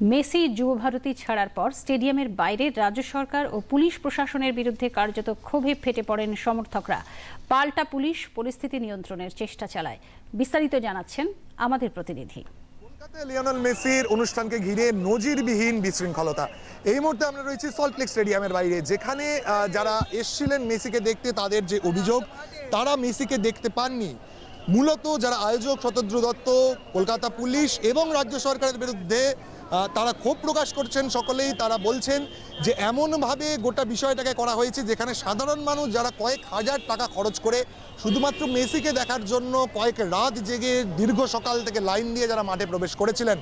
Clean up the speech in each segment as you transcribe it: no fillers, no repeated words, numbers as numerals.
Messi Yuva Bharati ছাড়ার পর স্টেডিয়ামের বাইরে রাজ্য সরকার ও পুলিশ প্রশাসনের বিরুদ্ধে কার্যত ক্ষোভে ফেটে পড়েন সমর্থকরা। পাল্টা পুলিশ পরিস্থিতি নিয়ন্ত্রণের চেষ্টা চালায়। বিস্তারিত জানাচ্ছেন আমাদের প্রতিনিধি। কলকাতায় লিওনেল মেসির অনুষ্ঠানকে ঘিরে নজিরবিহীন বিশৃঙ্খলতা। এই মুহূর্তে আমরা রয়েছি সল্টলেক স্টেডিয়ামের বাইরে, যেখানে যারা এসেছিলেন মেসিকে দেখতে তাদের যে অভিযোগ, তারা মেসিকে দেখতে পাননি। মূলত যারা আয়োজক শতদ্রু দত্ত, কলকাতা পুলিশ এবং রাজ্য সরকারের বিরুদ্ধে তারা ক্ষোভ প্রকাশ করছেন। সকলেই তারা বলছেন যে এমনভাবে গোটা বিষয়টাকে করা হয়েছে যেখানে সাধারণ মানুষ যারা কয়েক হাজার টাকা খরচ করে শুধুমাত্র মেসিকে দেখার জন্য কয়েক রাত জেগে দীর্ঘ সকাল থেকে লাইন দিয়ে যারা মাঠে প্রবেশ করেছিলেন,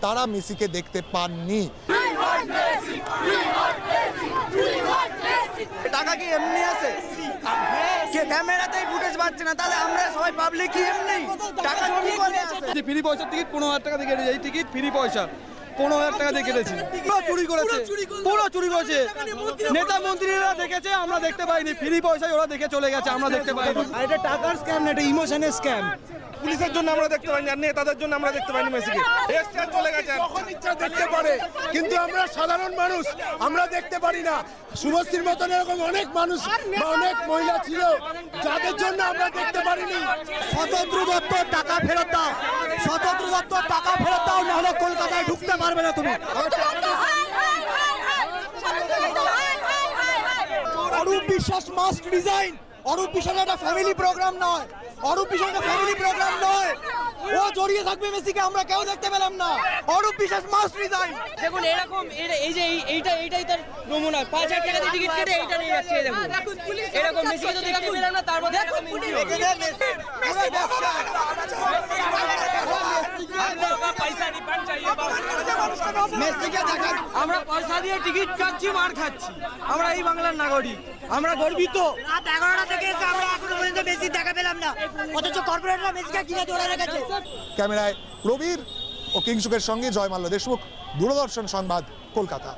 তারা মেসিকে দেখতে পাননি। টাকা কি এমনি আছে? কে ক্যামেরাতেই ফুটেজ পাচ্ছে না, তাহলে আমরা সবাই পাবলিক কি এমনি টাকা চুরি করে আছে? ফ্রি পয়সার টিকিট 15,000 টাকা দিয়ে কেটেছে। এই টিকিট ফ্রি পয়সা 15,000 টাকা দিয়ে কেটেছি। পুরো চুরি করেছে, পুরো চুরি করেছে। নেতা মন্ত্রীরা দেখেছে, আমরা দেখতে পাইনি। ফ্রি পয়সায় ওরা দেখে চলে গেছে, আমরা দেখতে পাইনি। এটা টাকার স্ক্যাম না, এটা ইমোশনের স্ক্যাম। পুলিশের জন্য আমরা দেখতে পাইনি, আর নেতাদের জন্য আমরা দেখতে পাইনি মেসিকে। এক্সট্রা চলে গেছে, যখন ইচ্ছা দেখতে পারে, কিন্তু আমরা সাধারণ মানুষ আমরা দেখতে পারি না। শুভশ্রীর মতন এরকম অনেক মানুষ বা অনেক মহিলা ছিল যাদের জন্য আমরা দেখতে পারিনি। শতদ্রু দত্ত টাকা ফেরত দাও, শতদ্রু দত্ত টাকা ফেরত দাও, নাহলে কলকাতায় ঢুকতে পারবে না তুমি। Arup Biswas must resign. অরূপ বিশ্বাস একটা ফ্যামিলি প্রোগ্রাম নয়, অরূপ বিশ্বাস একটা ফ্যামিলি প্রোগ্রাম নয়। ও জড়িয়ে থাকবে মেসিকে, আমরা কেউ দেখতে পেলাম না। Arup Biswas must resign. দেখুন এরকম এই যে এইটাই তার নমুনা। 5,000 টাকা দিয়ে টিকিট কেটে এইটা নিয়ে যাচ্ছে। দেখুন এরকম মেসিকে তো দেখতে পেলাম না, তার মধ্যে আমরা পয়সা দিয়ে টিকিট কাটছি, মার খাচ্ছি। আমরা এই বাংলার নাগরিক, আমরা গর্বিত। রাত 11টা থেকে এসে আমরা এখনো পর্যন্ত মেসি দেখা পেলাম না, অথচ কর্পোরেটরা মেসিকে কিনে ধরে রেখেছে। ক্যামেরায় প্রবীর ও কিংসুকের সঙ্গে জয়মাল্য দেশমুখ, দূরদর্শন সংবাদ, কলকাতা।